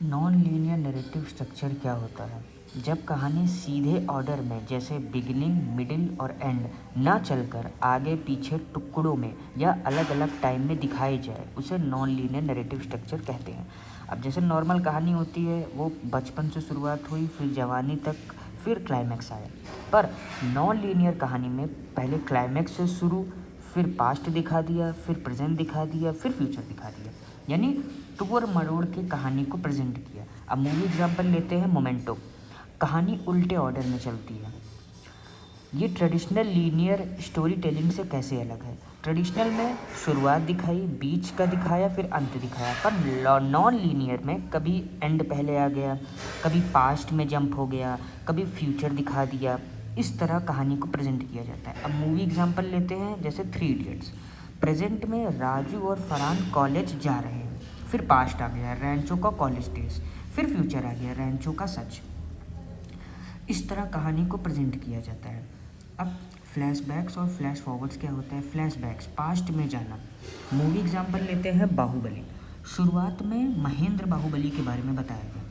Non linear narrative structure क्या होता है? जब कहानी सीधे ऑर्डर में जैसे बिगिनिंग, मिडिल और एंड ना चलकर आगे पीछे टुकड़ों में या अलग अलग टाइम में दिखाई जाए उसे नॉन लीनियर नैरेटिव स्ट्रक्चर कहते हैं। अब जैसे नॉर्मल कहानी होती है वो बचपन से शुरुआत हुई, फिर जवानी तक, फिर क्लाइमैक्स आया। पर नॉन लीनियर कहानी में पहले क्लाइमैक्स से शुरू, फिर पास्ट दिखा दिया, फिर प्रेजेंट दिखा दिया, फिर फ्यूचर दिखा दिया, यानी टूर मरोड़ के कहानी को प्रेजेंट किया। अब मूवी एग्जाम्पल लेते हैं मोमेंटो। कहानी उल्टे ऑर्डर में चलती है। ये ट्रेडिशनल लीनियर स्टोरी टेलिंग से कैसे अलग है? ट्रेडिशनल में शुरुआत दिखाई, बीच का दिखाया, फिर अंत दिखाया। पर नॉन लीनियर में कभी एंड पहले आ गया, कभी पास्ट में जंप हो गया, कभी फ्यूचर दिखा दिया। इस तरह कहानी को प्रेजेंट किया जाता है। अब मूवी एग्जाम्पल लेते हैं जैसे 3 इडियट्स। प्रेजेंट में राजू और फरहान कॉलेज जा रहे हैं, फिर पास्ट आ गया रैंचो का कॉलेज डेज, फिर फ्यूचर आ गया रैंचो का सच। इस तरह कहानी को प्रेजेंट किया जाता है। अब फ्लैशबैक्स और फ्लैश फॉरवर्ड्स क्या होता है? फ्लैशबैक्स पास्ट में जाना। मूवी एग्जाम्पल लेते हैं बाहुबली। शुरुआत में महेंद्र बाहुबली के बारे में बताया गया,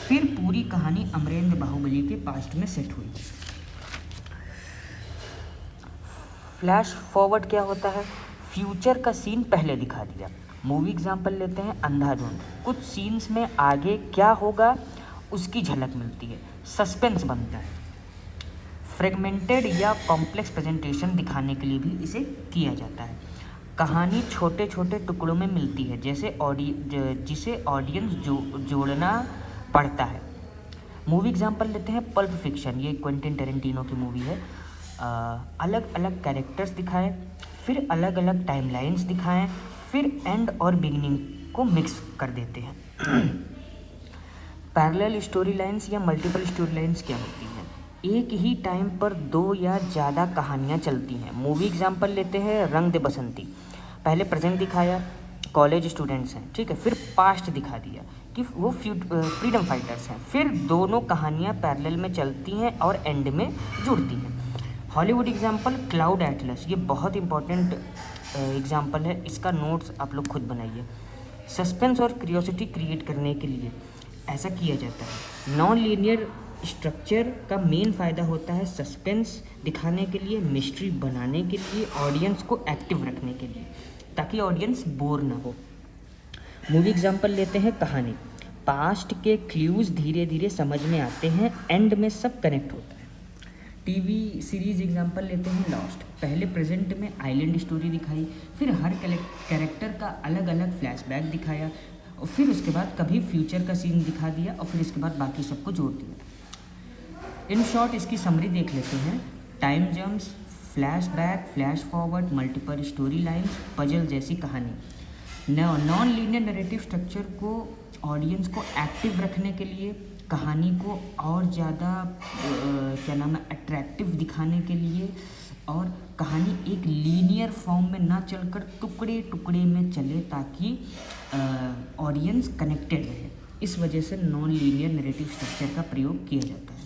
फिर पूरी कहानी अमरेंद्र बाहुबली के पास्ट में सेट हुई। फ्लैश फॉरवर्ड क्या होता है? फ्यूचर का सीन पहले दिखा दिया। मूवी एग्जाम्पल लेते हैं अंधाधुन। कुछ सीन्स में आगे क्या होगा उसकी झलक मिलती है, सस्पेंस बनता है। फ्रेगमेंटेड या कॉम्प्लेक्स प्रेजेंटेशन दिखाने के लिए भी इसे किया जाता है। कहानी छोटे छोटे टुकड़ों में मिलती है जिसे ऑडियंस जोड़ना पड़ता है। मूवी एग्जाम्पल लेते हैं पल्प फिक्शन। ये क्वेंटिन टेरेंटिनो की मूवी है। अलग अलग कैरेक्टर्स दिखाएं, फिर अलग अलग टाइमलाइंस दिखाएं, फिर एंड और बिगिनिंग को मिक्स कर देते हैं। पैरेलल स्टोरी लाइन्स या मल्टीपल स्टोरी लाइन्स क्या होती हैं? एक ही टाइम पर 2 या ज़्यादा कहानियाँ चलती हैं। मूवी एग्जाम्पल लेते हैं रंग दे बसंती। पहले प्रेजेंट दिखाया, कॉलेज स्टूडेंट्स हैं, ठीक है, फिर पास्ट दिखा दिया कि वो फ्रीडम फाइटर्स हैं, फिर दोनों कहानियाँ पैरेलल में चलती हैं और एंड में जुड़ती हैं। Hollywood example cloud Atlas. ये बहुत इंपॉर्टेंट एग्जाम्पल है, इसका नोट्स आप लोग खुद बनाइए। सस्पेंस और क्यूरियोसिटी क्रिएट करने के लिए ऐसा किया जाता है। नॉन लीनियर स्ट्रक्चर का मेन फ़ायदा होता है सस्पेंस दिखाने के लिए, मिस्ट्री बनाने के लिए, ऑडियंस को एक्टिव रखने के लिए, ताकि ऑडियंस बोर ना हो। मूवी एग्जाम्पल लेते हैं कहानी। पास्ट के क्ल्यूज़ धीरे धीरे समझ में आते हैं, एंड में सब कनेक्ट होता है। टीवी सीरीज एग्जाम्पल लेते हैं लॉस्ट। पहले प्रेजेंट में आइलैंड स्टोरी दिखाई, फिर हर कैरेक्टर का अलग अलग फ्लैशबैक दिखाया, और फिर उसके बाद कभी फ्यूचर का सीन दिखा दिया, और फिर इसके बाद बाकी सबको जोड़ दिया। इन शॉर्ट इसकी समरी देख लेते हैं। Time jumps, flashback, flash forward, multiple story lines, puzzle जैसी कहानी। नॉन लीनियर नैरेटिव स्ट्रक्चर को ऑडियंस को एक्टिव रखने के लिए, कहानी को और ज़्यादा अट्रैक्टिव दिखाने के लिए, और कहानी एक लीनियर फॉर्म में ना चलकर टुकड़े टुकड़े में चले ताकि ऑडियंस कनेक्टेड रहे। इस वजह से नॉन लीनियर नैरेटिव स्ट्रक्चर का प्रयोग किया जाता है।